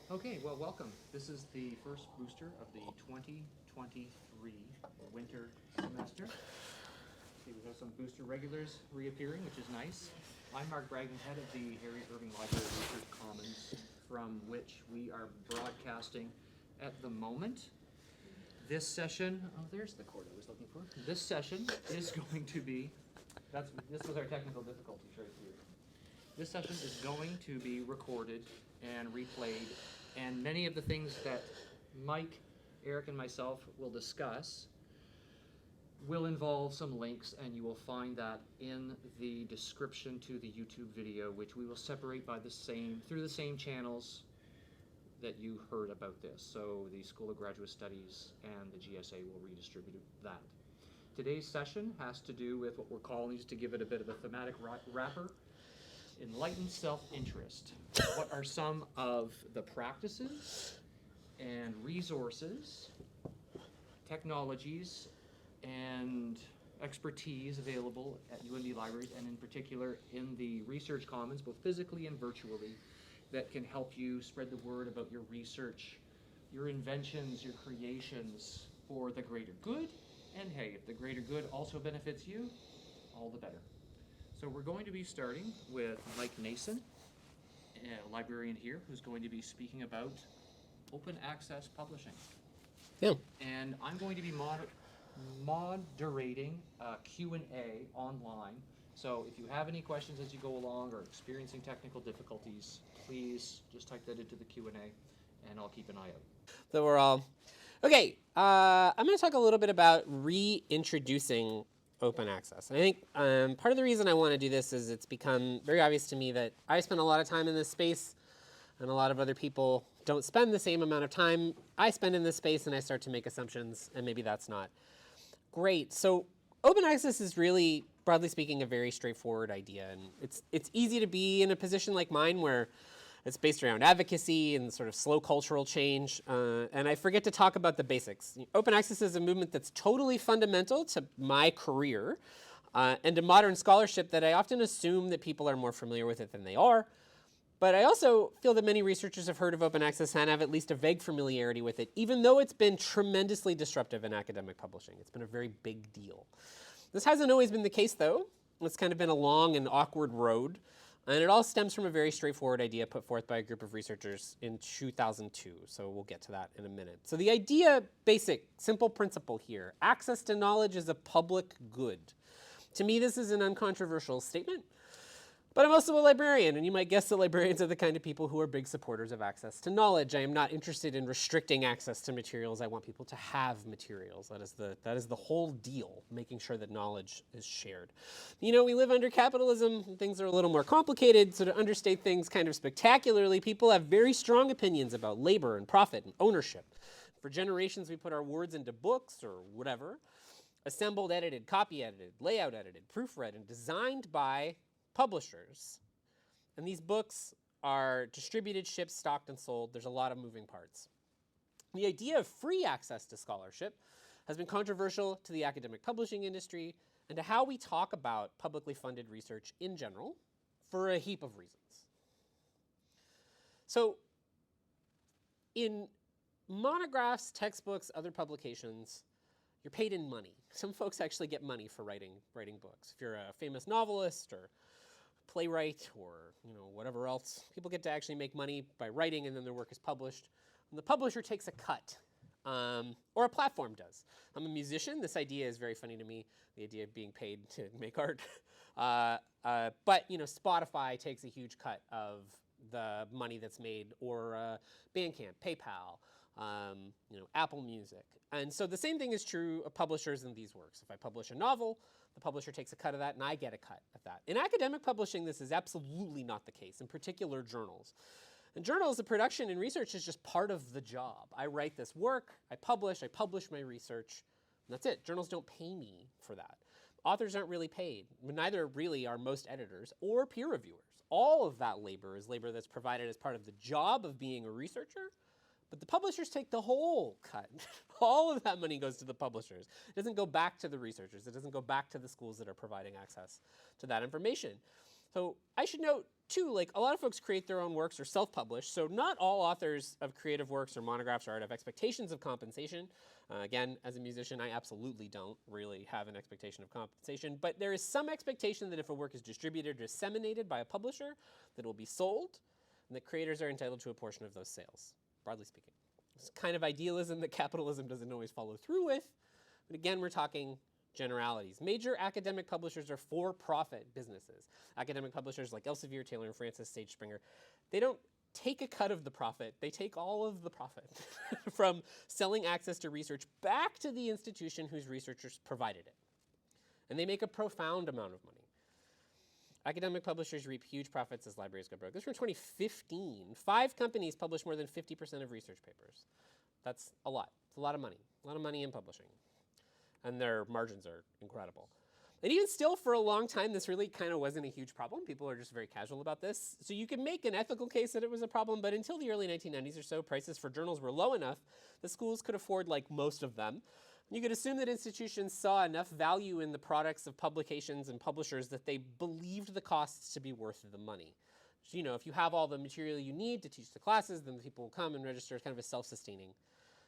Okay, well, welcome. This is the first booster of the 2023 winter semester. Okay, we have some booster regulars reappearing, which is nice. I'm Marc Bragdon, head of the Harriet Irving Library Research Commons, from which we are broadcasting at the moment. This session, oh, there's the chord I was looking for. This session is going to be, this was our technical difficulties right here. This session is going to be recorded and replayed, and many of the things that Mike, Eric, and myself will discuss will involve some links, and you will find that in the description to the YouTube video, which we will separate by through the same channels that you heard about this. So the School of Graduate Studies and the GSA will redistribute that. Today's session has to do with what we're calling, just to give it a bit of a thematic wrapper, enlightened self-interest. What are some of the practices and resources, technologies, and expertise available at UNB Libraries, and in particular in the research commons, both physically and virtually, that can help you spread the word about your research, your inventions, your creations for the greater good? And hey, if the greater good also benefits you, all the better. So we're going to be starting with Mike Nason, a librarian here, who's going to be speaking about open access publishing. Yeah. And I'm going to be moderating a Q&A online. So if you have any questions as you go along or experiencing technical difficulties, please just type that into the Q&A and I'll keep an eye out. So we're all okay. I'm going to talk a little bit about reintroducing open access. And I think part of the reason I want to do this is it's become very obvious to me that I spend a lot of time in this space, and a lot of other people don't spend the same amount of time I spend in this space, and I start to make assumptions, and maybe that's not great. So open access is really, broadly speaking, a very straightforward idea, and it's easy to be in a position like mine where it's based around advocacy and sort of slow cultural change, and I forget to talk about the basics. Open access is a movement that's totally fundamental to my career and to modern scholarship that I often assume that people are more familiar with it than they are. But I also feel that many researchers have heard of open access and have at least a vague familiarity with it, even though it's been tremendously disruptive in academic publishing. It's been a very big deal. This hasn't always been the case, though. It's kind of been a long and awkward road. And it all stems from a very straightforward idea put forth by a group of researchers in 2002. So we'll get to that in a minute. So the idea, basic, simple principle here, access to knowledge is a public good. To me, this is an uncontroversial statement. But I'm also a librarian, and you might guess that librarians are the kind of people who are big supporters of access to knowledge. I am not interested in restricting access to materials. I want people to have materials. That is the whole deal, making sure that knowledge is shared. You know, we live under capitalism. Things are a little more complicated, so to understate things kind of spectacularly, people have very strong opinions about labor and profit and ownership. For generations, we put our words into books or whatever, assembled, edited, copy edited, layout edited, proofread, and designed by publishers. And these books are distributed, shipped, stocked, and sold. There's a lot of moving parts. The idea of free access to scholarship has been controversial to the academic publishing industry and to how we talk about publicly funded research in general for a heap of reasons. So in monographs, textbooks, other publications, you're paid in money. Some folks actually get money for writing books. If you're a famous novelist or playwright or whatever else, people get to actually make money by writing, and then their work is published. And the publisher takes a cut, or a platform does. I'm a musician. This idea is very funny to me, the idea of being paid to make art. But Spotify takes a huge cut of the money that's made, or Bandcamp, PayPal, Apple Music. And so the same thing is true of publishers in these works. If I publish a novel, the publisher takes a cut of that, and I get a cut of that. In academic publishing, this is absolutely not the case, in particular journals. In journals, the production and research is just part of the job. I write this work, I publish my research, and that's it. Journals don't pay me for that. Authors aren't really paid. Neither really are most editors or peer reviewers. All of that labor is labor that's provided as part of the job of being a researcher, but the publishers take the whole cut. All of that money goes to the publishers. It doesn't go back to the researchers. It doesn't go back to the schools that are providing access to that information. So I should note, too, like a lot of folks create their own works or self-publish, so not all authors of creative works or monographs or art have expectations of compensation. Again, as a musician, I absolutely don't really have an expectation of compensation, but there is some expectation that if a work is distributed or disseminated by a publisher, that it will be sold, and that creators are entitled to a portion of those sales, broadly speaking. It's kind of idealism that capitalism doesn't always follow through with, but again, we're talking generalities. Major academic publishers are for-profit businesses. Academic publishers like Elsevier, Taylor and Francis, Sage Springer, they don't take a cut of the profit. They take all of the profit from selling access to research back to the institution whose researchers provided it. And they make a profound amount of money. Academic publishers reap huge profits as libraries go broke. This is from 2015. 5 companies publish more than 50% of research papers. That's a lot. It's a lot of money in publishing. And their margins are incredible. And even still, for a long time, this really kind of wasn't a huge problem. People are just very casual about this. So you can make an ethical case that it was a problem, but until the early 1990s or so, prices for journals were low enough that schools could afford like most of them. And you could assume that institutions saw enough value in the products of publications and publishers that they believed the costs to be worth the money. So, if you have all the material you need to teach the classes, then the people will come and register. It's kind of a self-sustaining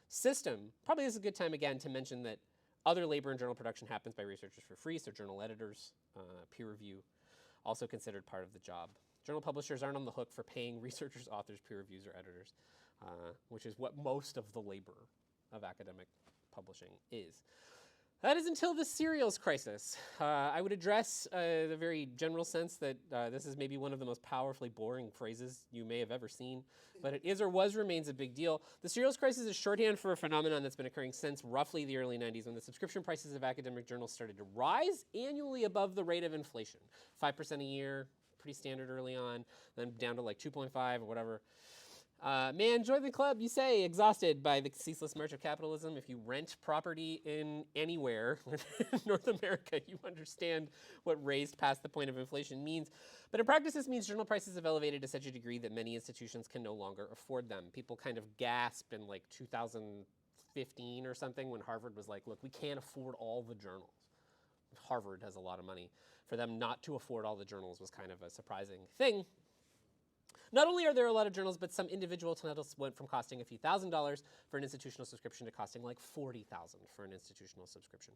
system. Probably is a good time, again, to mention that other labor in journal production happens by researchers for free, so journal editors, peer review, also considered part of the job. Journal publishers aren't on the hook for paying researchers, authors, peer reviewers, or editors, which is what most of the labor of academic publishing is. That is until the serials crisis. I would address the very general sense that this is maybe one of the most powerfully boring phrases you may have ever seen, but it is or remains a big deal. The serials crisis is shorthand for a phenomenon that's been occurring since roughly the early 90s, when the subscription prices of academic journals started to rise annually above the rate of inflation. 5% a year, pretty standard early on, then down to like 2.5 or whatever. Man, join the club, you say, exhausted by the ceaseless march of capitalism. If you rent property in anywhere in North America, you understand what raised past the point of inflation means. But in practice, this means journal prices have elevated to such a degree that many institutions can no longer afford them. People kind of gasped in like 2015 or something when Harvard was like, look, we can't afford all the journals. Harvard has a lot of money. For them not to afford all the journals was kind of a surprising thing. Not only are there a lot of journals, but some individual titles went from costing a few $1,000s for an institutional subscription to costing like $40,000 for an institutional subscription.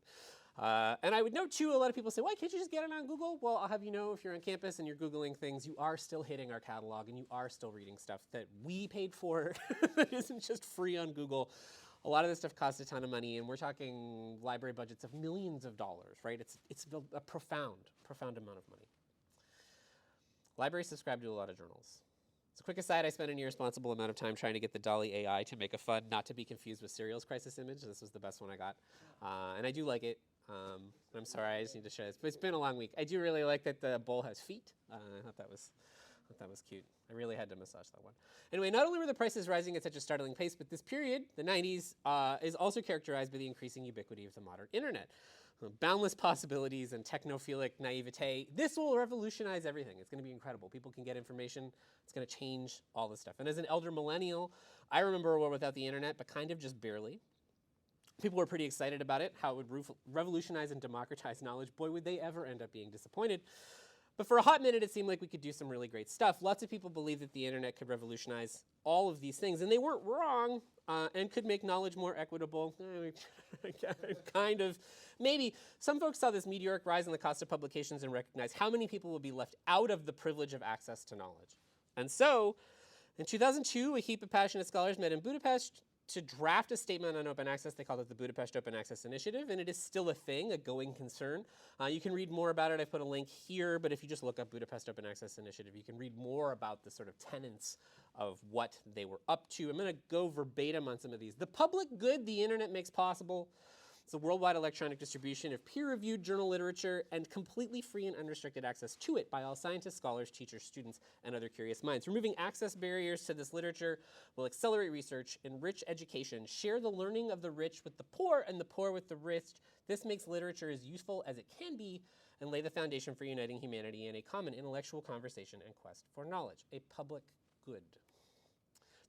And I would note too, a lot of people say, why can't you just get it on Google? Well, I'll have you know, if you're on campus and you're Googling things, you are still hitting our catalog and you are still reading stuff that we paid for that isn't just free on Google. A lot of this stuff costs a ton of money, and we're talking library budgets of millions of dollars, right? It's a profound amount of money. Libraries subscribe to a lot of journals. As a quick aside, I spent an irresponsible amount of time trying to get the DALL-E AI to make a fun, not to be confused with Serial's Crisis image. This was the best one I got. And I do like it. I'm sorry, I just need to share this. But it's been a long week. I do really like that the bowl has feet. I thought that was cute. I really had to massage that one. Anyway, not only were the prices rising at such a startling pace, but this period, the 90s, is also characterized by the increasing ubiquity of the modern internet. Boundless possibilities and technophilic naivete. This will revolutionize everything. It's going to be incredible. People can get information. It's going to change all this stuff. And as an elder millennial, I remember a world without the internet, but kind of just barely. People were pretty excited about it, how it would revolutionize and democratize knowledge. Boy, would they ever end up being disappointed. But for a hot minute, it seemed like we could do some really great stuff. Lots of people believed that the internet could revolutionize all of these things, and they weren't wrong, and could make knowledge more equitable. Kind of, maybe. Some folks saw this meteoric rise in the cost of publications and recognized how many people will be left out of the privilege of access to knowledge. And so, in 2002, a heap of passionate scholars met in Budapest to draft a statement on open access. They called it the Budapest Open Access Initiative, and it is still a thing, a going concern. You can read more about it. I put a link here, but if you just look up Budapest Open Access Initiative, you can read more about the sort of tenets of what they were up to. I'm going to go verbatim on some of these. The public good the internet makes possible. It's a worldwide electronic distribution of peer-reviewed journal literature and completely free and unrestricted access to it by all scientists, scholars, teachers, students, and other curious minds. Removing access barriers to this literature will accelerate research, enrich education, share the learning of the rich with the poor and the poor with the rich. This makes literature as useful as it can be and lay the foundation for uniting humanity in a common intellectual conversation and quest for knowledge, a public good.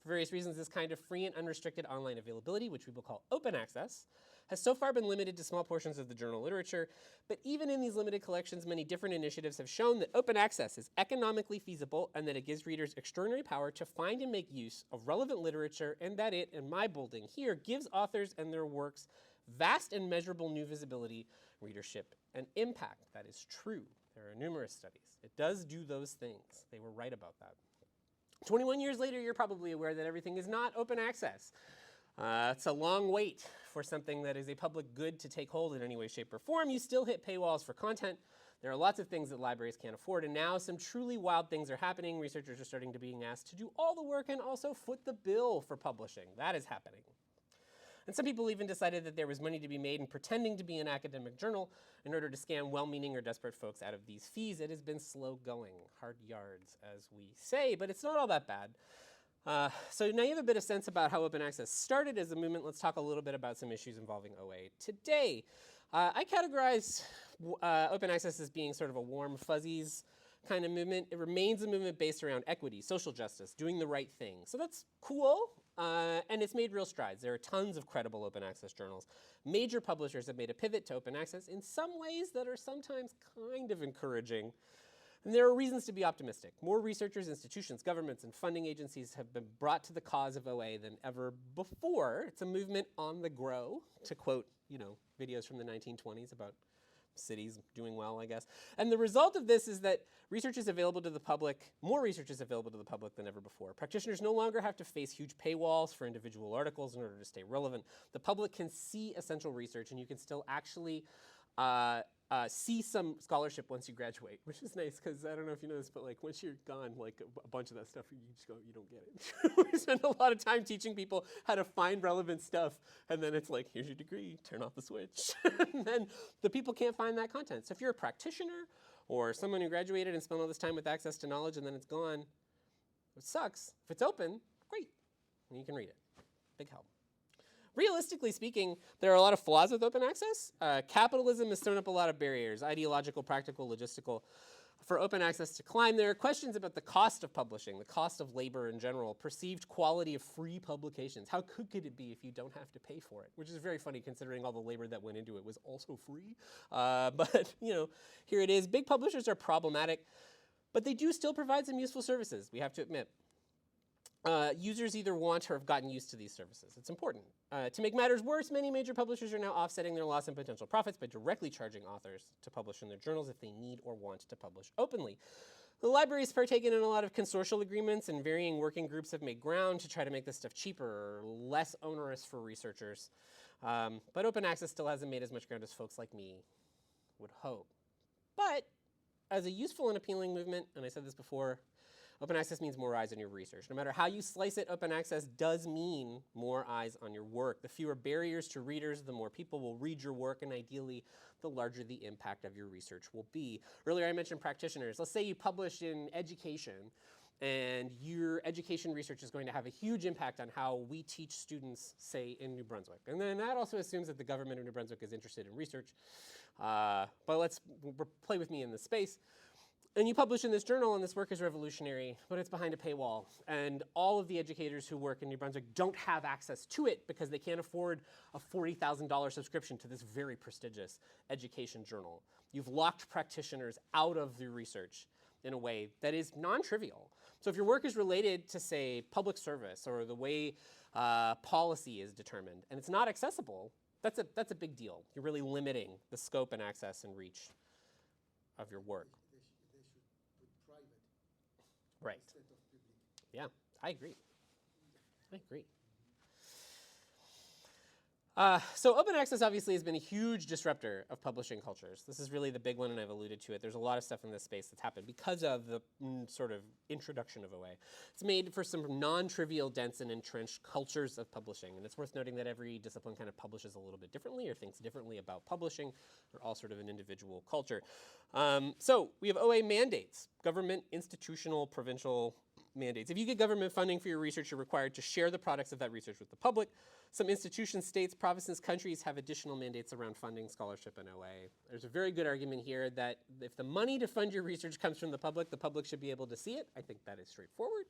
For various reasons, this kind of free and unrestricted online availability, which we will call open access, has so far been limited to small portions of the journal literature, but even in these limited collections, many different initiatives have shown that open access is economically feasible and that it gives readers extraordinary power to find and make use of relevant literature, and that it, in my bolding here, gives authors and their works vast and measurable new visibility, readership, and impact. That is true. There are numerous studies. It does do those things. They were right about that. 21 years later, you're probably aware that everything is not open access. It's a long wait for something that is a public good to take hold in any way, shape, or form. You still hit paywalls for content. There are lots of things that libraries can't afford, and now some truly wild things are happening. Researchers are starting to being asked to do all the work and also foot the bill for publishing. That is happening. And some people even decided that there was money to be made in pretending to be an academic journal in order to scam well-meaning or desperate folks out of these fees. It has been slow going, hard yards, as we say, but it's not all that bad. So now you have a bit of sense about how open access started as a movement. Let's talk a little bit about some issues involving OA today. I categorize open access as being sort of a warm fuzzies kind of movement. It remains a movement based around equity, social justice, doing the right thing. So that's cool, and it's made real strides. There are tons of credible open access journals. Major publishers have made a pivot to open access in some ways that are sometimes kind of encouraging. And there are reasons to be optimistic. More researchers, institutions, governments, and funding agencies have been brought to the cause of OA than ever before. It's a movement on the grow, to quote, videos from the 1920s about cities doing well, I guess. And the result of this is that research is available to the public, more research is available to the public than ever before. Practitioners no longer have to face huge paywalls for individual articles in order to stay relevant. The public can see essential research, and you can still actually see some scholarship once you graduate, which is nice because I don't know if you know this, but like once you're gone, like a bunch of that stuff, you just go, you don't get it. We spend a lot of time teaching people how to find relevant stuff, and then it's like, here's your degree, turn off the switch. And then the people can't find that content. So if you're a practitioner or someone who graduated and spent all this time with access to knowledge and then it's gone, it sucks. If it's open, great, and you can read it. Big help. Realistically speaking, there are a lot of flaws with open access. Capitalism has thrown up a lot of barriers, ideological, practical, logistical. For open access to climb, there are questions about the cost of publishing, the cost of labor in general, perceived quality of free publications. How could it be if you don't have to pay for it? Which is very funny considering all the labor that went into it was also free. But here it is. Big publishers are problematic, but they do still provide some useful services, we have to admit. Users either want or have gotten used to these services. It's important. To make matters worse, many major publishers are now offsetting their loss in potential profits by directly charging authors to publish in their journals if they need or want to publish openly. The libraries partaken in a lot of consortial agreements, and varying working groups have made ground to try to make this stuff cheaper or less onerous for researchers. But open access still hasn't made as much ground as folks like me would hope. But as a useful and appealing movement, and I said this before, open access means more eyes on your research. No matter how you slice it, open access does mean more eyes on your work. The fewer barriers to readers, the more people will read your work, and ideally, the larger the impact of your research will be. Earlier I mentioned practitioners. Let's say you publish in education, and your education research is going to have a huge impact on how we teach students, say, in New Brunswick. And then that also assumes that the government of New Brunswick is interested in research. But let's play with me in this space. And you publish in this journal, and this work is revolutionary, but it's behind a paywall. And all of the educators who work in New Brunswick don't have access to it because they can't afford a $40,000 subscription to this very prestigious education journal. You've locked practitioners out of the research in a way that is non-trivial. So if your work is related to, say, public service or the way policy is determined, and it's not accessible, that's a big deal. You're really limiting the scope and access and reach of your work. Right. Yeah, I agree. So open access obviously has been a huge disruptor of publishing cultures. This is really the big one, and I've alluded to it. There's a lot of stuff in this space that's happened because of the sort of introduction of OA. It's made for some non-trivial, dense, and entrenched cultures of publishing. And it's worth noting that every discipline kind of publishes a little bit differently or thinks differently about publishing. They're all sort of an individual culture. So we have OA mandates, government, institutional, provincial mandates. If you get government funding for your research, you're required to share the products of that research with the public. Some institutions, states, provinces, countries have additional mandates around funding, scholarship, and OA. There's a very good argument here that if the money to fund your research comes from the public should be able to see it. I think that is straightforward.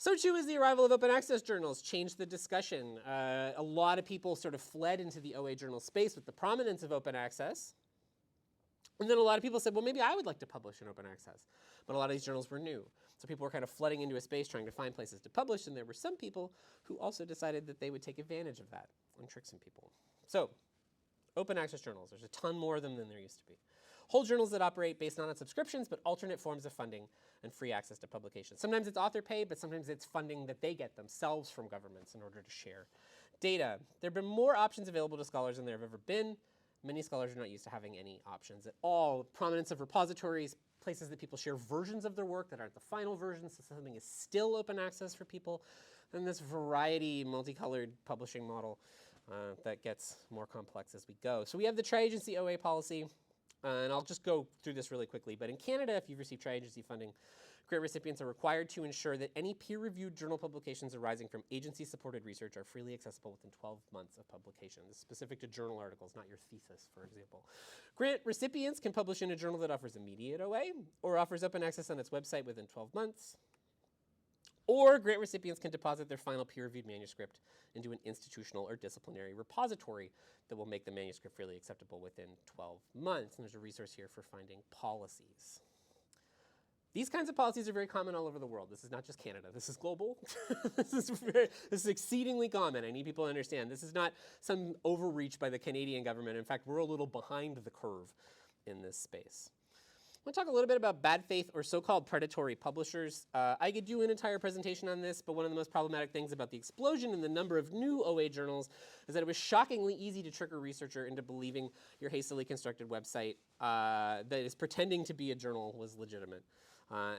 So too is the arrival of open access journals changed the discussion. A lot of people sort of fled into the OA journal space with the prominence of open access. And then a lot of people said, well, maybe I would like to publish in open access. But a lot of these journals were new. So people were kind of flooding into a space trying to find places to publish. And there were some people who also decided that they would take advantage of that and trick some people. So open access journals, there's a ton more of them than there used to be. Whole journals that operate based not on subscriptions, but alternate forms of funding and free access to publication. Sometimes it's author paid, but sometimes it's funding that they get themselves from governments in order to share data. There have been more options available to scholars than there have ever been. Many scholars are not used to having any options at all. Prominence of repositories, places that people share versions of their work that aren't the final versions, so something is still open access for people. And this variety, multicolored publishing model that gets more complex as we go. So we have the tri-agency OA policy. And I'll just go through this really quickly. But in Canada, if you've received tri-agency funding, grant recipients are required to ensure that any peer-reviewed journal publications arising from agency-supported research are freely accessible within 12 months of publication. This is specific to journal articles, not your thesis, for example. Grant recipients can publish in a journal that offers immediate OA or offers open access on its website within 12 months. Or grant recipients can deposit their final peer-reviewed manuscript into an institutional or disciplinary repository that will make the manuscript freely acceptable within 12 months. And there's a resource here for finding policies. These kinds of policies are very common all over the world. This is not just Canada. This is global. This is exceedingly common. I need people to understand. This is not some overreach by the Canadian government. In fact, we're a little behind the curve in this space. I want to talk a little bit about bad faith or so-called predatory publishers. I could do an entire presentation on this, but one of the most problematic things about the explosion in the number of new OA journals is that it was shockingly easy to trick a researcher into believing your hastily constructed website that is pretending to be a journal was legitimate.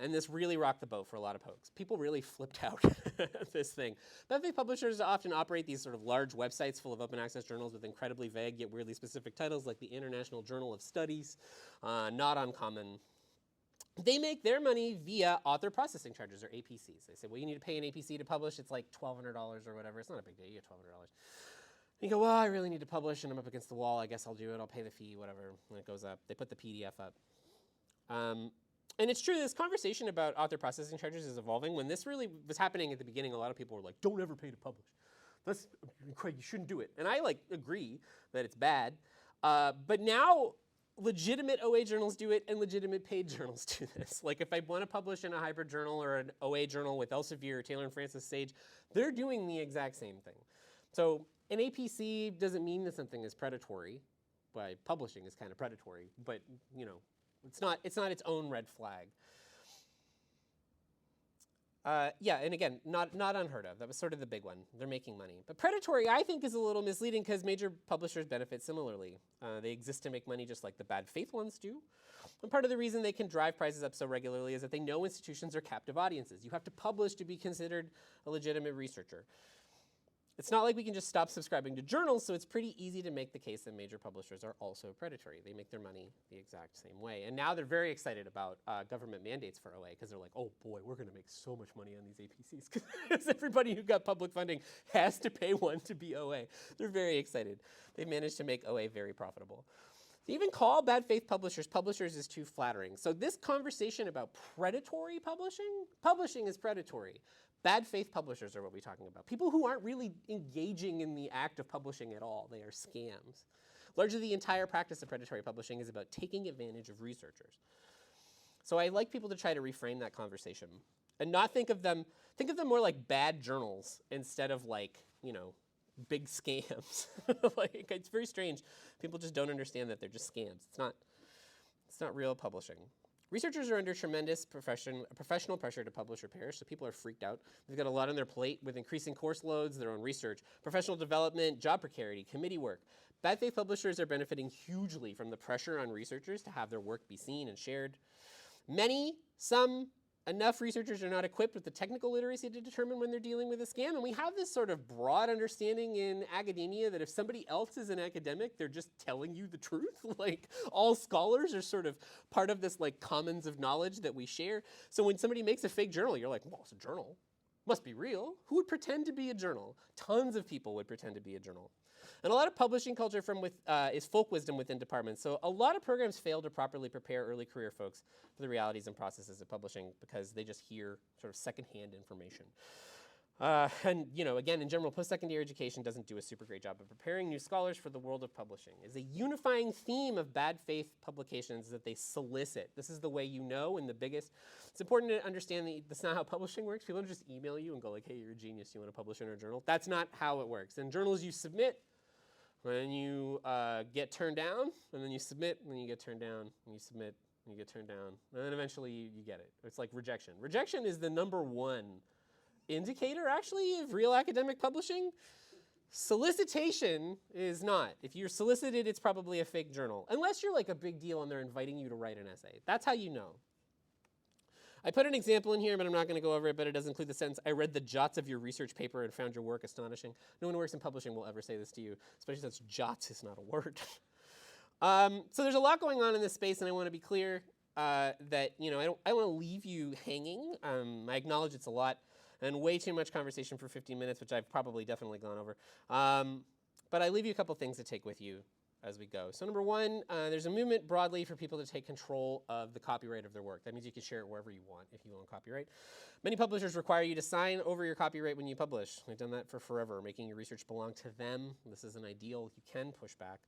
And this really rocked the boat for a lot of folks. People really flipped out at this thing. Bad faith publishers often operate these sort of large websites full of open access journals with incredibly vague yet weirdly specific titles like the International Journal of Studies, not uncommon. They make their money via author processing charges or APCs. They say, well, you need to pay an APC to publish. It's like $1,200 or whatever. It's not a big deal. You get $1,200. You go, well, I really need to publish and I'm up against the wall. I guess I'll do it. I'll pay the fee, whatever. And it goes up. They put the PDF up. And it's true, this conversation about author processing charges is evolving. When this really was happening at the beginning, a lot of people were like, don't ever pay to publish. Craig, you shouldn't do it. And I agree that it's bad. But now legitimate OA journals do it and legitimate paid journals do this. Like if I want to publish in a hybrid journal or an OA journal with Elsevier or Taylor and Francis Sage, they're doing the exact same thing. So an APC doesn't mean that something is predatory. By publishing is kind of predatory, but it's not its own red flag. Yeah, and again, not unheard of. That was sort of the big one. They're making money. But predatory, I think, is a little misleading because major publishers benefit similarly. They exist to make money just like the bad faith ones do. And part of the reason they can drive prices up so regularly is that they know institutions are captive audiences. You have to publish to be considered a legitimate researcher. It's not like we can just stop subscribing to journals, so it's pretty easy to make the case that major publishers are also predatory. They make their money the exact same way. And now they're very excited about government mandates for OA because they're like, oh boy, we're going to make so much money on these APCs because everybody who got public funding has to pay one to be OA. They're very excited. They've managed to make OA very profitable. To even call bad faith publishers is too flattering. So this conversation about predatory publishing is predatory. Bad faith publishers are what we're talking about. People who aren't really engaging in the act of publishing at all. They are scams. Largely the entire practice of predatory publishing is about taking advantage of researchers. So I like people to try to reframe that conversation and not think of them more like bad journals instead of big scams. It's very strange. People just don't understand that they're just scams. It's not real publishing. Researchers are under tremendous professional pressure to publish or perish, so people are freaked out. They've got a lot on their plate with increasing course loads, their own research, professional development, job precarity, committee work. Bad faith publishers are benefiting hugely from the pressure on researchers to have their work be seen and shared. Enough researchers are not equipped with the technical literacy to determine when they're dealing with a scam. And we have this sort of broad understanding in academia that if somebody else is an academic, they're just telling you the truth. All scholars are sort of part of this commons of knowledge that we share. So when somebody makes a fake journal, you're like, well, it's a journal. Must be real. Who would pretend to be a journal? Tons of people would pretend to be a journal. And a lot of publishing culture is folk wisdom within departments. So a lot of programs fail to properly prepare early career folks for the realities and processes of publishing because they just hear sort of secondhand information. And again, in general, post-secondary education doesn't do a super great job of preparing new scholars for the world of publishing. Is a unifying theme of bad faith publications that they solicit. This is the way you know, and the biggest. It's important to understand that that's not how publishing works. People don't just email you and go like, hey, you're a genius, you want to publish in our journal? That's not how it works. In journals, you submit, then you get turned down, and then you submit, and then you get turned down, and you submit, and you get turned down, and then eventually you get it. It's like rejection. Rejection is the #1 indicator, actually, of real academic publishing. Solicitation is not. If you're solicited, it's probably a fake journal. Unless you're like a big deal and they're inviting you to write an essay. That's how you know. I put an example in here, but I'm not going to go over it, but it does include the sentence, I read the jots of your research paper and found your work astonishing. No one who works in publishing will ever say this to you, especially since jots is not a word. So there's a lot going on in this space, and I want to be clear that I don't want to leave you hanging. I acknowledge it's a lot. And way too much conversation for 15 minutes, which I've probably definitely gone over. But I leave you a couple things to take with you as we go. So #1, there's a movement broadly for people to take control of the copyright of their work. That means you can share it wherever you want if you own copyright. Many publishers require you to sign over your copyright when you publish. They've done that for forever, making your research belong to them. This is an ideal you can push back.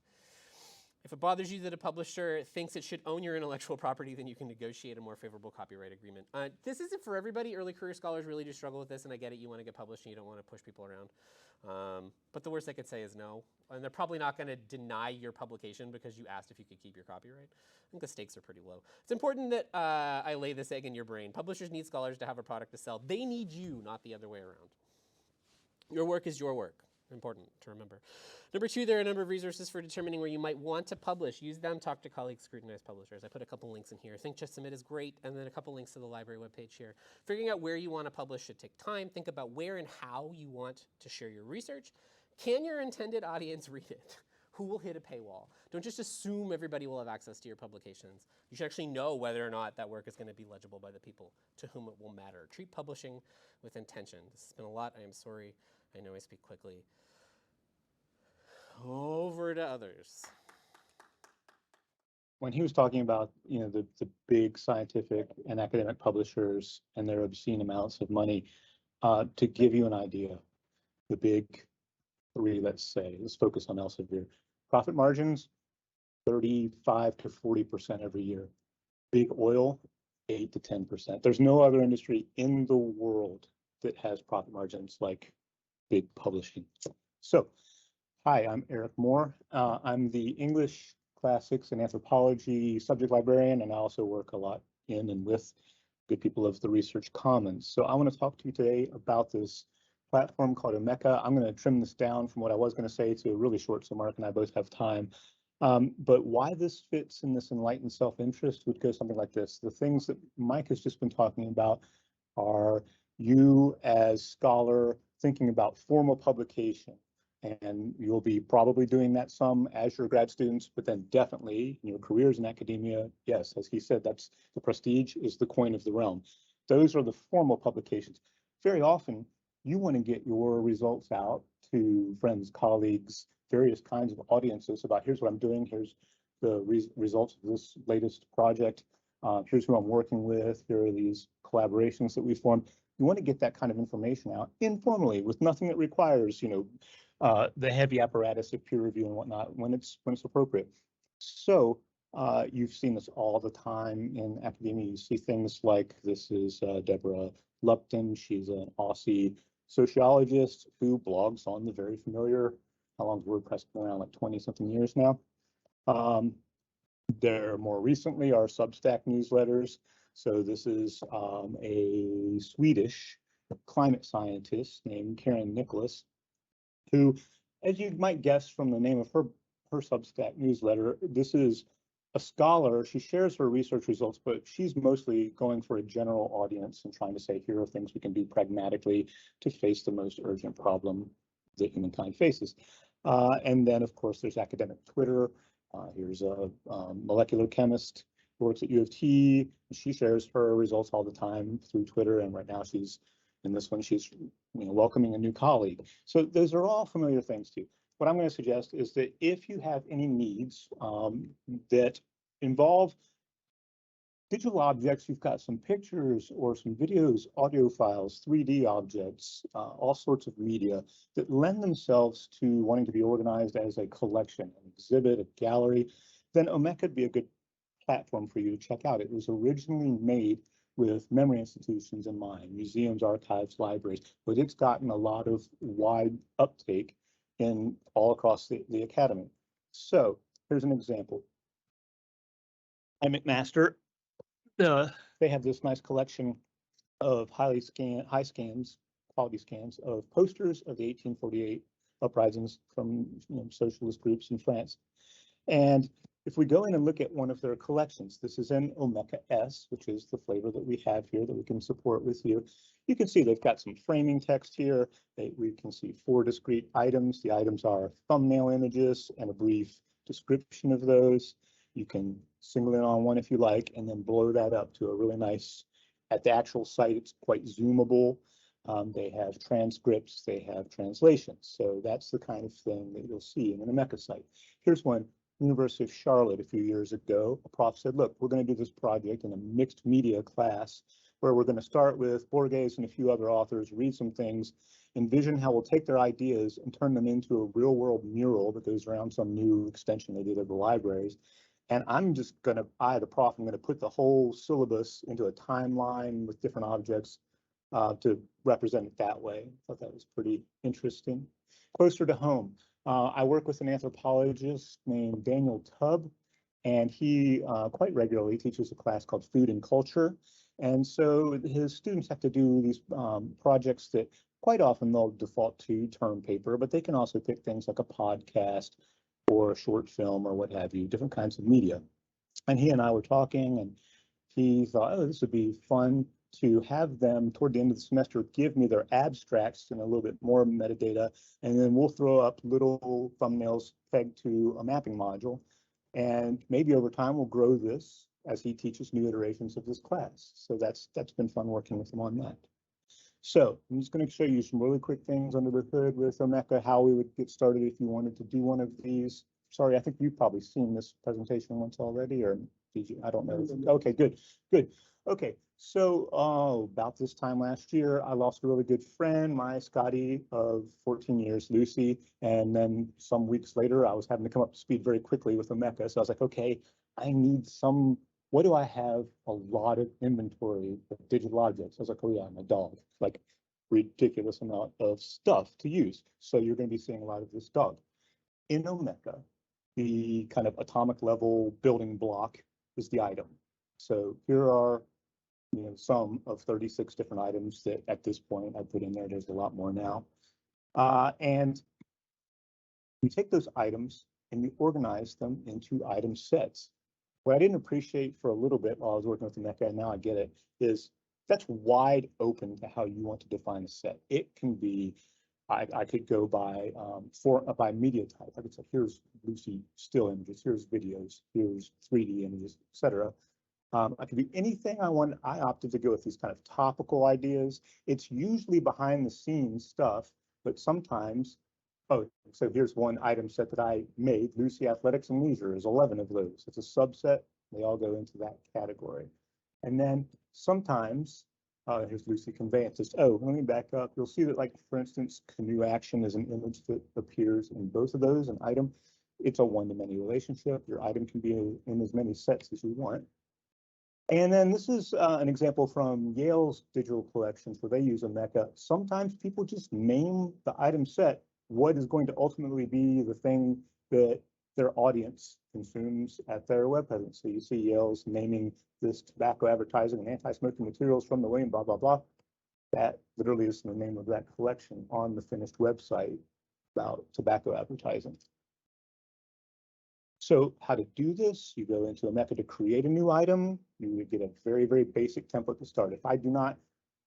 If it bothers you that a publisher thinks it should own your intellectual property, then you can negotiate a more favorable copyright agreement. This isn't for everybody. Early career scholars really do struggle with this, and I get it. You want to get published and you don't want to push people around. But the worst I could say is no. And they're probably not going to deny your publication because you asked if you could keep your copyright. I think the stakes are pretty low. It's important that I lay this egg in your brain. Publishers need scholars to have a product to sell. They need you, not the other way around. Your work is your work. Important to remember. #2, there are a number of resources for determining where you might want to publish. Use them, talk to colleagues, scrutinize publishers. I put a couple links in here. Think Just Submit is great, and then a couple links to the library webpage here. Figuring out where you want to publish should take time. Think about where and how you want to share your research. Can your intended audience read it? Who will hit a paywall? Don't just assume everybody will have access to your publications. You should actually know whether or not that work is going to be legible by the people to whom it will matter. Treat publishing with intention. This has been a lot. I am sorry. I know I speak quickly. Over to others. When he was talking about, the big scientific and academic publishers and their obscene amounts of money, to give you an idea, the big 3, let's focus on Elsevier. Profit margins, 35 to 40% every year. Big oil, 8 to 10%. There's no other industry in the world that has profit margins like big publishing. So, hi, I'm Erik Moore. I'm the English, Classics, and Anthropology subject librarian, and I also work a lot in and with good people of the Research Commons. So I want to talk to you today about this platform called Omeka. I'm going to trim this down from what I was going to say to really short so Mark and I both have time. But why this fits in this enlightened self-interest would go something like this. The things that Mike has just been talking about are you as scholar thinking about formal publication. And you'll be probably doing that some as your grad students, but then definitely in your careers in academia, yes, as he said, that's the prestige is the coin of the realm. Those are the formal publications. Very often, you want to get your results out to friends, colleagues, various kinds of audiences about here's what I'm doing, here's the results of this latest project, here's who I'm working with, here are these collaborations that we formed. You want to get that kind of information out informally with nothing that requires, the heavy apparatus of peer review and whatnot when it's appropriate. So you've seen this all the time in academia. You see things like this is Deborah Lupton. She's an Aussie sociologist who blogs on the very familiar, how long's WordPress been around, like 20-something years now. There more recently are Substack newsletters. So this is a Swedish climate scientist named Karen Nicholas, who, as you might guess from the name of her Substack newsletter, this is a scholar. She shares her research results, but she's mostly going for a general audience and trying to say, here are things we can do pragmatically to face the most urgent problem that humankind faces. And then, of course, there's academic Twitter. Here's a molecular chemist who works at U of T. She shares her results all the time through Twitter, and right now she's in this one, she's welcoming a new colleague. So those are all familiar things to you. what I'm going to suggest is that if you have any needs that involve digital objects, you've got some pictures or some videos, audio files, 3D objects, all sorts of media that lend themselves to wanting to be organized as a collection, an exhibit, a gallery, then Omeka would be a good platform for you to check out. It was originally made with memory institutions in mind, museums, archives, libraries, but it's gotten a lot of wide uptake in all across the academy. So here's an example. I'm McMaster. They have this nice collection of high scans, quality scans of posters of the 1848 uprisings from socialist groups in France. And if we go in and look at one of their collections, this is an Omeka S, which is the flavor that we have here that we can support with you. You can see they've got some framing text here. We can see 4 discrete items. The items are thumbnail images and a brief description of those. You can single in on one if you like, and then blow that up to a really nice, at the actual site, it's quite zoomable. They have transcripts, they have translations. So that's the kind of thing that you'll see in an Omeka site. Here's one. University of Charlotte a few years ago, a prof said, look, we're going to do this project in a mixed media class where we're going to start with Borges and a few other authors, read some things, envision how we'll take their ideas and turn them into a real world mural that goes around some new extension they did of the libraries. And I'm just going to, the prof, I'm going to put the whole syllabus into a timeline with different objects to represent it that way. I thought that was pretty interesting. Closer to home, I work with an anthropologist named Daniel Tubb, and he quite regularly teaches a class called Food and Culture. And so his students have to do these projects that quite often they'll default to term paper, but they can also pick things like a podcast or a short film or what have you, different kinds of media. And he and I were talking, and he thought, oh, this would be fun to have them toward the end of the semester give me their abstracts and a little bit more metadata, and then we'll throw up little thumbnails pegged to a mapping module. And maybe over time we'll grow this as he teaches new iterations of this class. So that's been fun working with him on that. So I'm just going to show you some really quick things under the hood with Omeka, how we would get started if you wanted to do one of these. Sorry, I think you've probably seen this presentation once already, or did you? I don't know. Okay, good. Okay, so about this time last year, I lost a really good friend, my Scotty of 14 years, Lucy, and then some weeks later, I was having to come up to speed very quickly with Omeka. So I was like, okay, I need some. What do I have? A lot of inventory of digital objects. I was like, oh yeah, my dog. Like ridiculous amount of stuff to use. So you're going to be seeing a lot of this dog. In Omeka, the kind of atomic level building block is the item. So here are some of 36 different items that at this point I put in there. There's a lot more now. And you take those items and you organize them into item sets. What I didn't appreciate for a little bit while I was working with Omeka, and now I get it, is that's wide open to how you want to define a set. It can be, I could go by by media type. I could say, here's Lucy still images, here's videos, here's 3D images, etc. I could do anything I want. I opted to go with these kind of topical ideas. It's usually behind the scenes stuff, but sometimes, oh, so here's one item set that I made. Lucy Athletics and Leisure is 11 of those. It's a subset. They all go into that category. And then sometimes, here's Lucy Conveyances. Oh, let me back up. You'll see that, like, for instance, canoe action is an image that appears in both of those, an item. It's a one-to-many relationship. Your item can be in as many sets as you want. And then this is an example from Yale's digital collections where they use Omeka. Sometimes people just name the item set what is going to ultimately be the thing that their audience consumes at their web presence. So you see Yale's naming this tobacco advertising and anti-smoking materials from the William blah, blah, blah. That literally is the name of that collection on the finished website about tobacco advertising. So how to do this, you go into Omeka to create a new item. You would get a very, very basic template to start. If I do not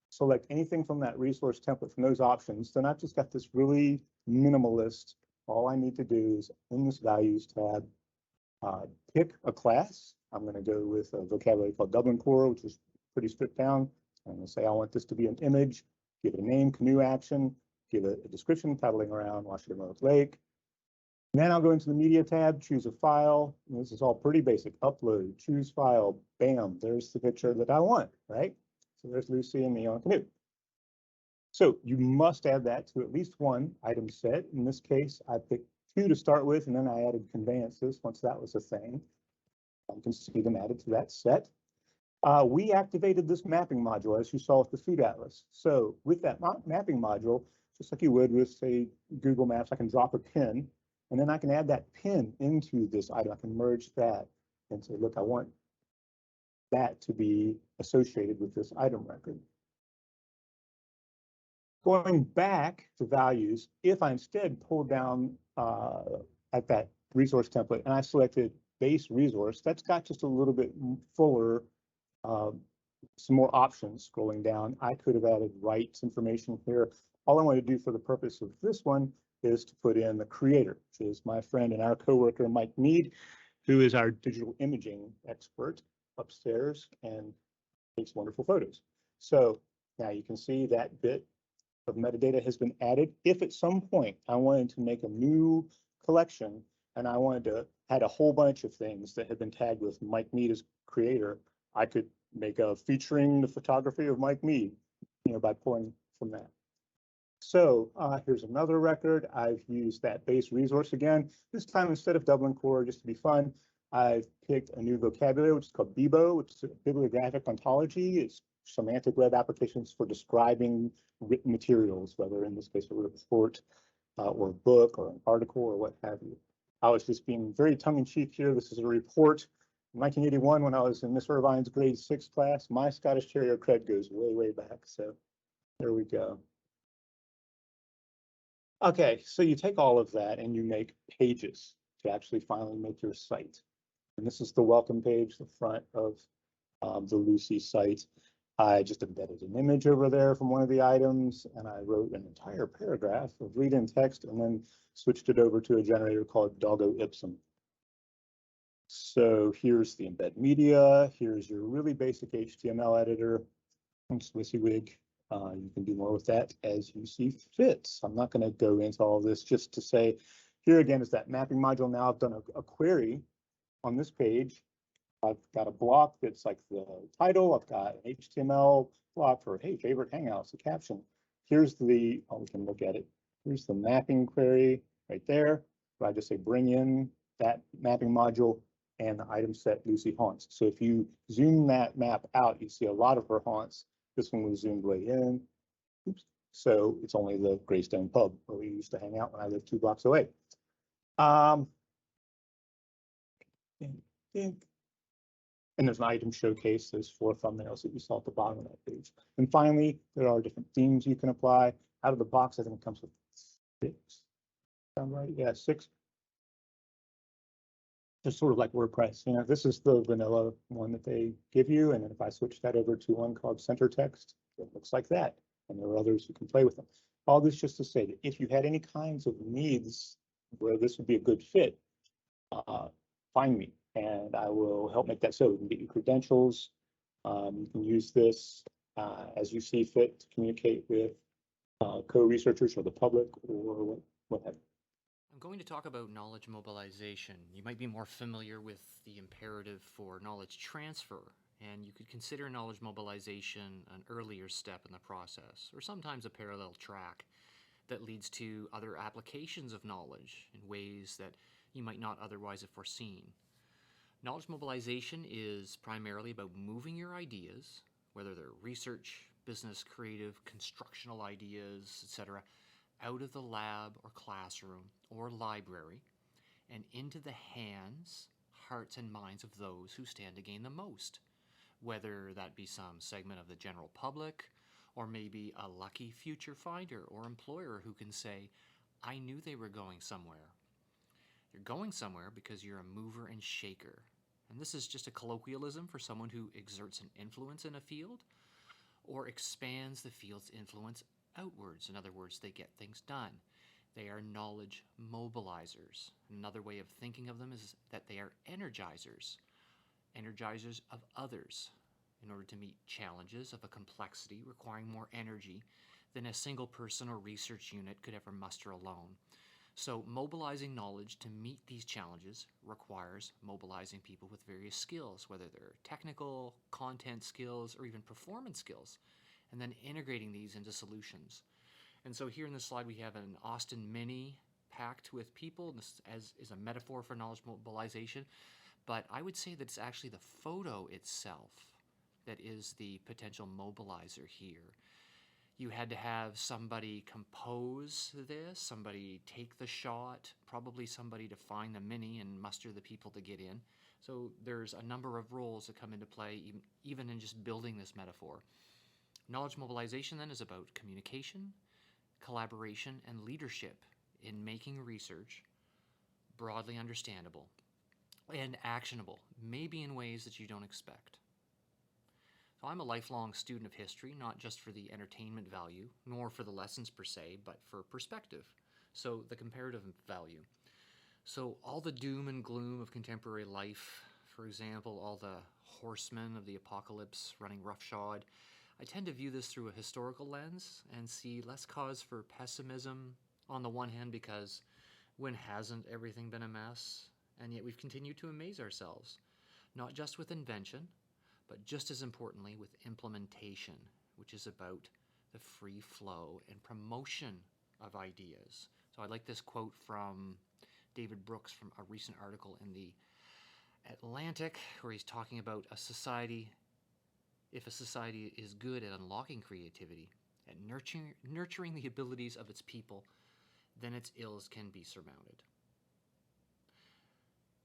select anything from that resource template from those options, then I've just got this really minimalist. All I need to do is in this values tab, pick a class. I'm going to go with a vocabulary called Dublin Core, which is pretty stripped down. I'm going to say I want this to be an image, give it a name, canoe action, give it a description, paddling around Washington Lake. Then I'll go into the media tab, choose a file. And this is all pretty basic. Upload, choose file, bam, there's the picture that I want, right? So there's Lucy and me on a canoe. So you must add that to at least one item set. In this case, I picked 2 to start with, and then I added conveyances once that was a thing. You can see them added to that set. We activated this mapping module, as you saw with the food atlas. So with that mapping module, just like you would with, say, Google Maps, I can drop a pin, and then I can add that pin into this item. I can merge that and say, look, I want that to be associated with this item record. Going back to values, if I instead pull down at that resource template and I selected base resource, that's got just a little bit fuller, some more options scrolling down. I could have added rights information here. All I want to do for the purpose of this one is to put in the creator, which is my friend and our coworker, Mike Mead, who is our digital imaging expert upstairs and takes wonderful photos. So now you can see that bit of metadata has been added. If at some point I wanted to make a new collection and I wanted to add a whole bunch of things that had been tagged with Mike Mead as creator, I could make a featuring the photography of Mike Mead, by pulling from that. So here's another record. I've used that base resource again. This time, instead of Dublin Core, just to be fun, I've picked a new vocabulary, which is called BIBO, which is a bibliographic ontology. It's semantic web applications for describing written materials, whether in this case a report or a book or an article or what have you. I was just being very tongue-in-cheek here. This is a report. In 1981, when I was in Miss Irvine's grade 6 class, my Scottish Terrier cred goes way, way back. So there we go. Okay, so you take all of that and you make pages to actually finally make your site. And this is the welcome page, the front of the Lucy site. I just embedded an image over there from one of the items, and I wrote an entire paragraph of lead-in text and then switched it over to a generator called Doggo Ipsum. So here's the embed media. Here's your really basic HTML editor from SwisseyWig. You can do more with that as you see fit. I'm not going to go into all this, just to say, here again is that mapping module. Now I've done a query on this page. I've got a block that's like the title. I've got an HTML block for, hey, favorite Hangouts, the caption. Here's we can look at it. Here's the mapping query right there, where I just say bring in that mapping module and the item set Lucy haunts. So if you zoom that map out, you see a lot of her haunts. This one was zoomed way in. Oops. So it's only the Greystone pub where we used to hang out when I lived 2 blocks away. And there's an item showcase. There's 4 thumbnails that you saw at the bottom of that page. And finally, there are different themes you can apply. Out of the box, I think it comes with 6. Sound right? Yeah, 6. Just sort of like WordPress. This is the vanilla one that they give you. And then if I switch that over to one called Center Text, it looks like that. And there are others who can play with them. All this just to say that if you had any kinds of needs where this would be a good fit, find me and I will help make that so. We can get you credentials. You can use this as you see fit to communicate with co-researchers or the public or what have you. I'm going to talk about knowledge mobilization. You might be more familiar with the imperative for knowledge transfer, and you could consider knowledge mobilization an earlier step in the process, or sometimes a parallel track that leads to other applications of knowledge in ways that you might not otherwise have foreseen. Knowledge mobilization is primarily about moving your ideas, whether they're research, business, creative, constructional ideas, etc., out of the lab or classroom or library and into the hands, hearts, and minds of those who stand to gain the most, whether that be some segment of the general public or maybe a lucky future finder or employer who can say, I knew they were going somewhere. You're going somewhere because you're a mover and shaker. And this is just a colloquialism for someone who exerts an influence in a field or expands the field's influence outwards. In other words, they get things done. They are knowledge mobilizers. Another way of thinking of them is that they are energizers of others in order to meet challenges of a complexity requiring more energy than a single person or research unit could ever muster alone. So mobilizing knowledge to meet these challenges requires mobilizing people with various skills, whether they're technical, content skills, or even performance skills, and then integrating these into solutions. And so here in this slide we have an Austin Mini packed with people, and this is a metaphor for knowledge mobilization, but I would say that it's actually the photo itself that is the potential mobilizer here. You had to have somebody compose this, somebody take the shot, probably somebody to find the mini and muster the people to get in. So there's a number of roles that come into play even in just building this metaphor. Knowledge mobilization then is about communication, collaboration, and leadership in making research broadly understandable and actionable, maybe in ways that you don't expect. So I'm a lifelong student of history, not just for the entertainment value, nor for the lessons per se, but for perspective. So the comparative value. So all the doom and gloom of contemporary life, for example, all the horsemen of the apocalypse running roughshod, I tend to view this through a historical lens and see less cause for pessimism on the one hand, because when hasn't everything been a mess? And yet we've continued to amaze ourselves, not just with invention, but just as importantly with implementation, which is about the free flow and promotion of ideas. So I like this quote from David Brooks from a recent article in the Atlantic, where he's talking about a society, if a society is good at unlocking creativity, at nurturing the abilities of its people, then its ills can be surmounted.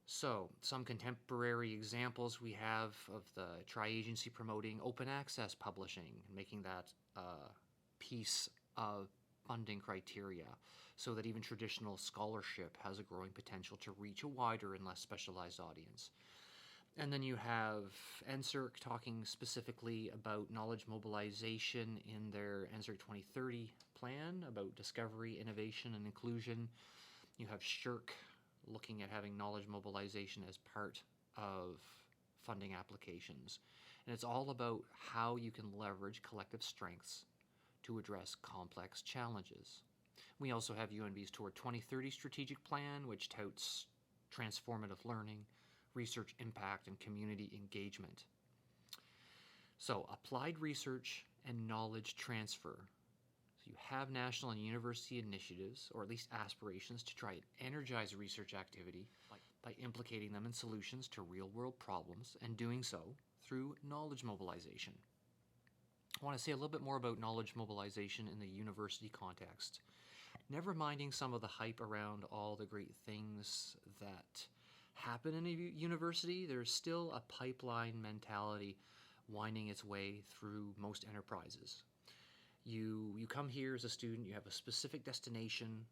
So, some contemporary examples we have of the tri-agency promoting open access publishing, making that piece of funding criteria so that even traditional scholarship has a growing potential to reach a wider and less specialized audience. And then you have NSERC talking specifically about knowledge mobilization in their NSERC 2030 plan about discovery, innovation, and inclusion. You have SSHRC looking at having knowledge mobilization as part of funding applications. And it's all about how you can leverage collective strengths to address complex challenges. We also have UNB's Toward 2030 strategic plan, which touts transformative learning, research impact, and community engagement. So applied research and knowledge transfer. So you have national and university initiatives, or at least aspirations, to try and energize research activity by implicating them in solutions to real-world problems, and doing so through knowledge mobilization. I want to say a little bit more about knowledge mobilization in the university context. Never minding some of the hype around all the great things that happen in a university, there's still a pipeline mentality winding its way through most enterprises. You come here as a student, you have a specific destination,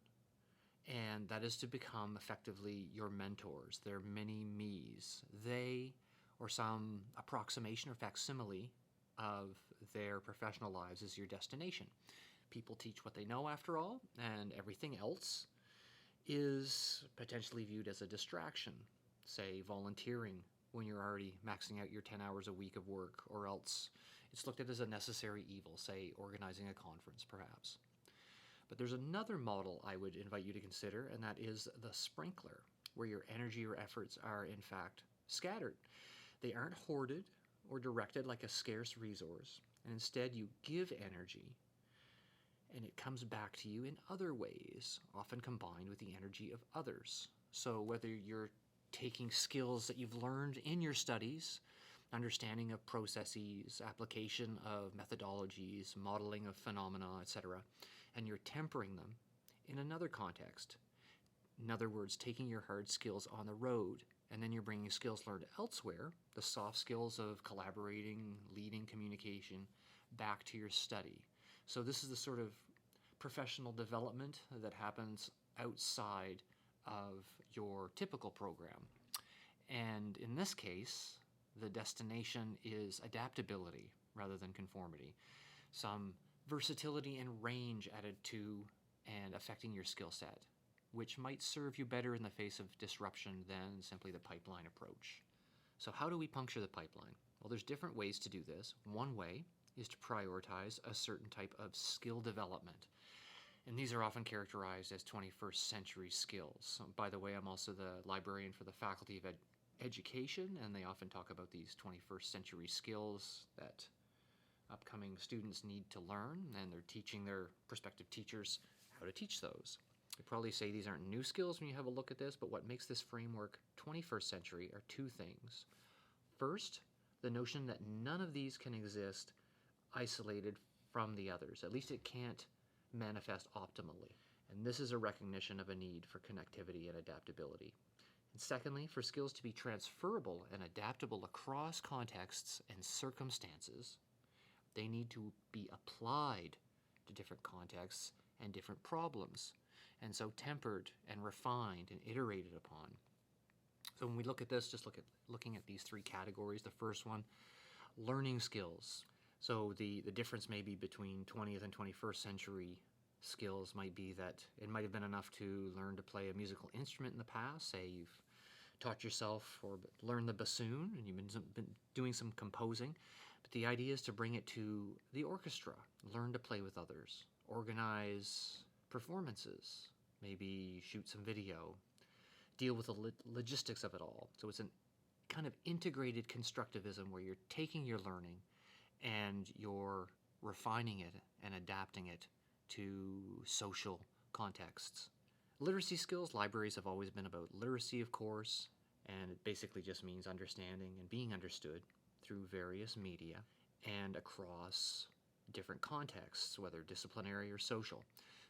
and that is to become effectively your mentors, their mini-me's. They, or some approximation or facsimile of their professional lives, is your destination. People teach what they know after all, and everything else is potentially viewed as a distraction. Say volunteering when you're already maxing out your 10 hours a week of work, or else it's looked at as a necessary evil, say organizing a conference perhaps. But there's another model I would invite you to consider, and that is the sprinkler, where your energy or efforts are in fact scattered. They aren't hoarded or directed like a scarce resource, and instead you give energy and it comes back to you in other ways, often combined with the energy of others. So whether you're taking skills that you've learned in your studies, understanding of processes, application of methodologies, modeling of phenomena, etc., and you're tempering them in another context. In other words, taking your hard skills on the road, and then you're bringing skills learned elsewhere, the soft skills of collaborating, leading, communication, back to your study. So this is the sort of professional development that happens outside of your typical program. And in this case, the destination is adaptability rather than conformity. Some versatility and range added to and affecting your skill set, which might serve you better in the face of disruption than simply the pipeline approach. So how do we puncture the pipeline? Well, there's different ways to do this. One way is to prioritize a certain type of skill development. And these are often characterized as 21st century skills. By the way, I'm also the librarian for the Faculty of Education, and they often talk about these 21st century skills that upcoming students need to learn, and they're teaching their prospective teachers how to teach those. You probably say these aren't new skills when you have a look at this, but what makes this framework 21st century are two things. First, the notion that none of these can exist isolated from the others. At least it can't manifest optimally. And this is a recognition of a need for connectivity and adaptability. And secondly, for skills to be transferable and adaptable across contexts and circumstances, they need to be applied to different contexts and different problems, and so tempered and refined and iterated upon. So when we look at this, just looking at these three categories. The first one, learning skills. So the difference maybe between 20th and 21st century skills might be that it might have been enough to learn to play a musical instrument in the past. Say you've taught yourself or learned the bassoon and you've been doing some composing. But the idea is to bring it to the orchestra, learn to play with others, organize performances, maybe shoot some video, deal with the logistics of it all. So it's a kind of integrated constructivism where you're taking your learning and you're refining it and adapting it to social contexts. Literacy skills, libraries have always been about literacy, of course, and it basically just means understanding and being understood through various media and across different contexts, whether disciplinary or social.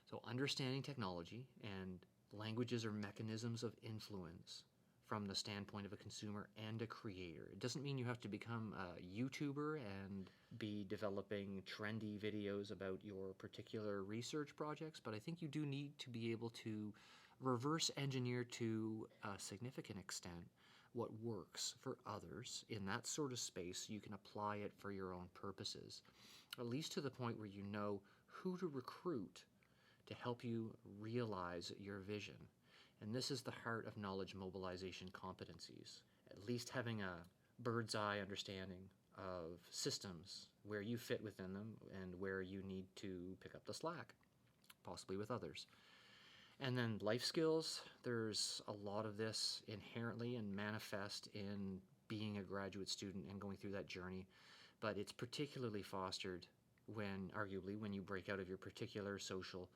So understanding technology and languages or mechanisms of influence from the standpoint of a consumer and a creator. It doesn't mean you have to become a YouTuber and be developing trendy videos about your particular research projects, but I think you do need to be able to reverse engineer to a significant extent what works for others in that sort of space so you can apply it for your own purposes, at least to the point where you know who to recruit to help you realize your vision. And this is the heart of knowledge mobilization competencies, at least having a bird's eye understanding of systems, where you fit within them and where you need to pick up the slack, possibly with others. And then life skills, there's a lot of this inherently and manifest in being a graduate student and going through that journey, but it's particularly fostered arguably, when you break out of your particular social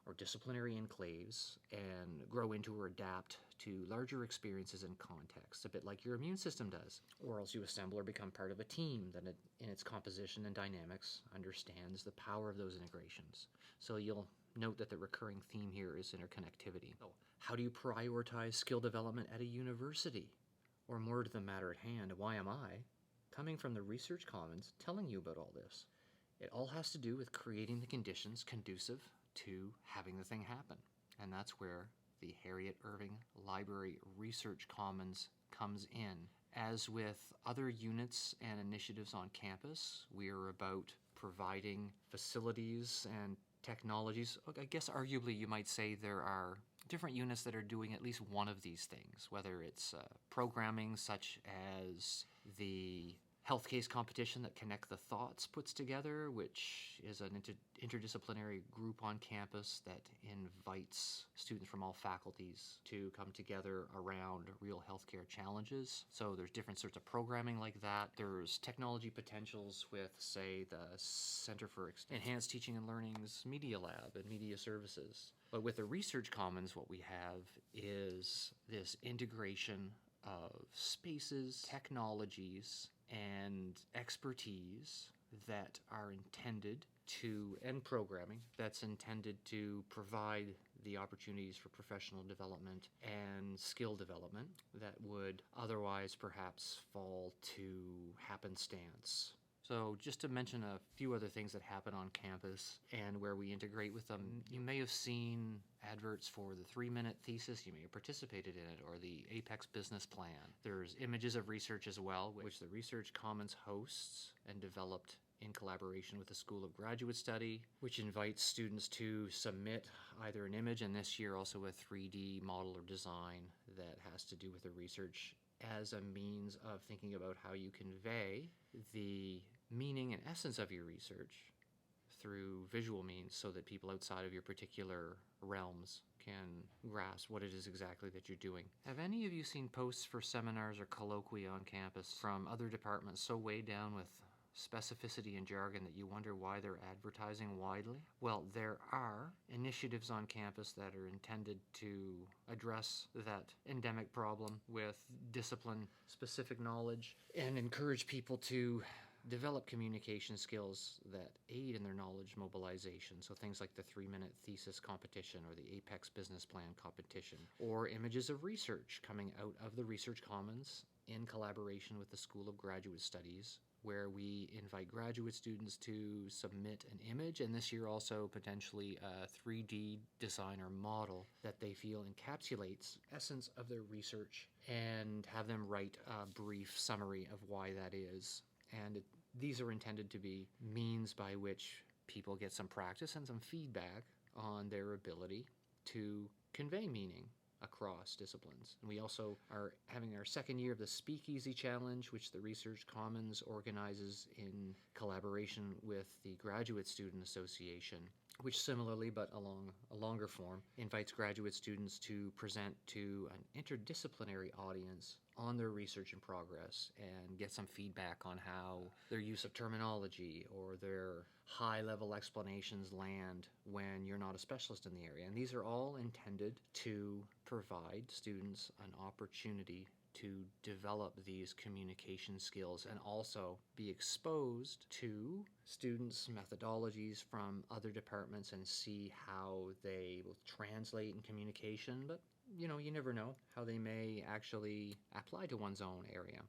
or disciplinary enclaves and grow into or adapt to larger experiences and contexts, a bit like your immune system does. Or else you assemble or become part of a team that in its composition and dynamics understands the power of those integrations. So you'll note that the recurring theme here is interconnectivity. So how do you prioritize skill development at a university? Or more to the matter at hand, why am I, coming from the Research Commons, telling you about all this? It all has to do with creating the conditions conducive to having the thing happen. And that's where the Harriet Irving Library Research Commons comes in. As with other units and initiatives on campus, we are about providing facilities and technologies. I guess arguably you might say there are different units that are doing at least one of these things, whether it's programming such as the health case competition that Connect the Thoughts puts together, which is an interdisciplinary group on campus that invites students from all faculties to come together around real healthcare challenges. So there's different sorts of programming like that. There's technology potentials with, say, the Center for Enhanced Teaching and Learning's Media Lab and Media Services. But with the Research Commons, what we have is this integration of spaces, technologies, and expertise that are intended to, and programming that's intended to provide the opportunities for professional development and skill development that would otherwise perhaps fall to happenstance. So just to mention a few other things that happen on campus and where we integrate with them, you may have seen adverts for the 3-minute thesis, you may have participated in it, or the Apex business plan. There's images of research as well, which the Research Commons hosts and developed in collaboration with the School of Graduate Study, which invites students to submit either an image, and this year also a 3D model or design that has to do with the research as a means of thinking about how you convey the meaning and essence of your research through visual means so that people outside of your particular realms can grasp what it is exactly that you're doing. Have any of you seen posts for seminars or colloquia on campus from other departments so weighed down with specificity and jargon that you wonder why they're advertising widely? Well, there are initiatives on campus that are intended to address that endemic problem with discipline-specific knowledge and encourage people to develop communication skills that aid in their knowledge mobilization. So things like the 3-minute thesis competition or the Apex business plan competition, or images of research coming out of the Research Commons in collaboration with the School of Graduate Studies, where we invite graduate students to submit an image, and this year also potentially a 3D design or model that they feel encapsulates essence of their research, and have them write a brief summary of why that is. And these are intended to be means by which people get some practice and some feedback on their ability to convey meaning across disciplines. And we also are having our second year of the Speakeasy Challenge, which the Research Commons organizes in collaboration with the Graduate Student Association, which similarly, but along a longer form, invites graduate students to present to an interdisciplinary audience on their research in progress and get some feedback on how their use of terminology or their high-level explanations land when you're not a specialist in the area. And these are all intended to provide students an opportunity to develop these communication skills and also be exposed to students' methodologies from other departments and see how they will translate in communication, but you never know how they may actually apply to one's own area.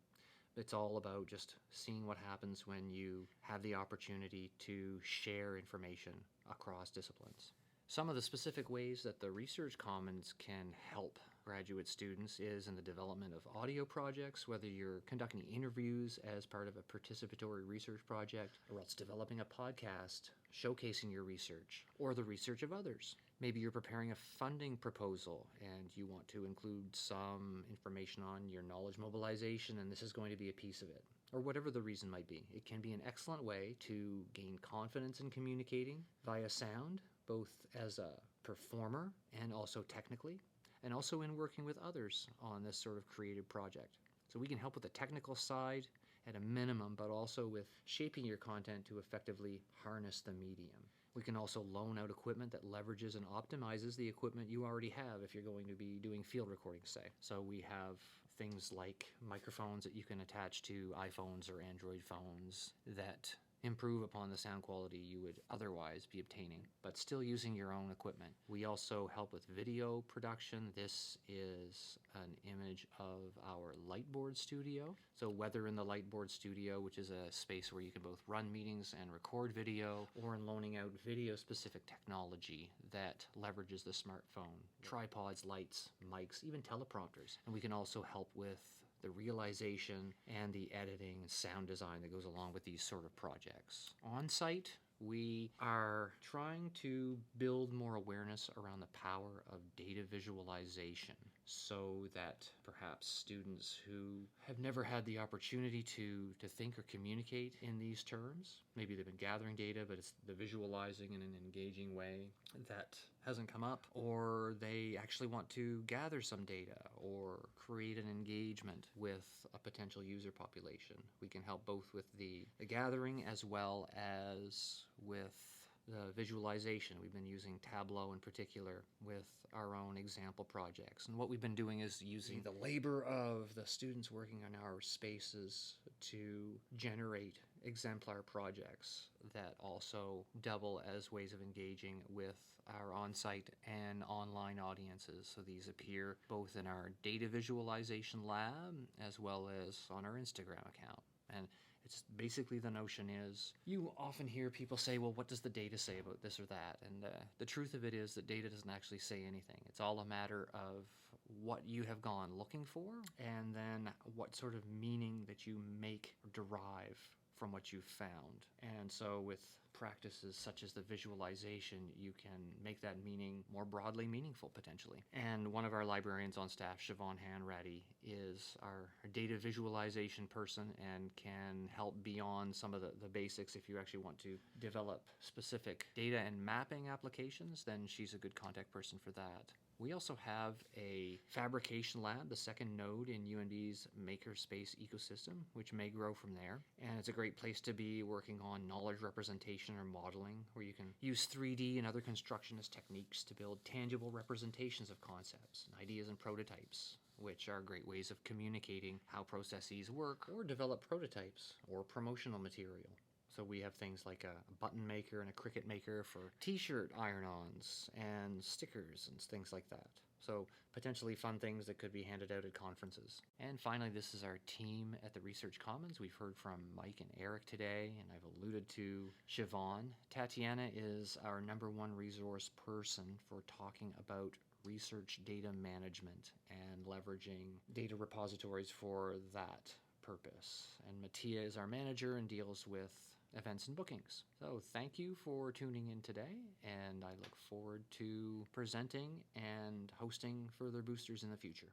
It's all about just seeing what happens when you have the opportunity to share information across disciplines. Some of the specific ways that the Research Commons can help graduate students is in the development of audio projects, whether you're conducting interviews as part of a participatory research project, or else developing a podcast showcasing your research or the research of others. Maybe you're preparing a funding proposal and you want to include some information on your knowledge mobilization, and this is going to be a piece of it. Or whatever the reason might be. It can be an excellent way to gain confidence in communicating via sound, both as a performer and also technically, and also in working with others on this sort of creative project. So we can help with the technical side at a minimum, but also with shaping your content to effectively harness the medium. We can also loan out equipment that leverages and optimizes the equipment you already have if you're going to be doing field recording, say. So we have things like microphones that you can attach to iPhones or Android phones that improve upon the sound quality you would otherwise be obtaining, but still using your own equipment. We also help with video production. This is an image of our Lightboard studio. So whether in the Lightboard studio, which is a space where you can both run meetings and record video, or in loaning out video-specific technology that leverages the smartphone, tripods, lights, mics, even teleprompters. And we can also help with the realization and the editing and sound design that goes along with these sort of projects. On site, we are trying to build more awareness around the power of data visualization so that perhaps students who have never had the opportunity to think or communicate in these terms, maybe they've been gathering data, but it's the visualizing in an engaging way that hasn't come up, or they actually want to gather some data or create an engagement with a potential user population. We can help both with the gathering as well as with the visualization. We've been using Tableau in particular with our own example projects. And what we've been doing is using the labor of the students working on our spaces to generate exemplar projects that also double as ways of engaging with our on-site and online audiences. So these appear both in our data visualization lab as well as on our Instagram account. And it's basically, the notion is, you often hear people say, well, what does the data say about this or that? And the truth of it is that data doesn't actually say anything. It's all a matter of what you have gone looking for, and then what sort of meaning that you make or derive from what you've found. And so with practices such as the visualization, you can make that meaning more broadly meaningful potentially. And one of our librarians on staff, Siobhan Hanratty, is our data visualization person and can help beyond some of the basics. If you actually want to develop specific data and mapping applications, then she's a good contact person for that. We also have a fabrication lab, the second node in UNB's makerspace ecosystem, which may grow from there. And it's a great place to be working on knowledge representation or modeling, where you can use 3D and other constructionist techniques to build tangible representations of concepts, ideas, and prototypes, which are great ways of communicating how processes work, or develop prototypes or promotional material. So we have things like a button maker and a Cricut maker for t-shirt iron-ons and stickers and things like that. So potentially fun things that could be handed out at conferences. And finally, this is our team at the Research Commons. We've heard from Mike and Erik today, and I've alluded to Siobhan. Tatiana is our #1 resource person for talking about research data management and leveraging data repositories for that purpose. And Mattia is our manager and deals with events and bookings. So thank you for tuning in today, and I look forward to presenting and hosting further boosters in the future.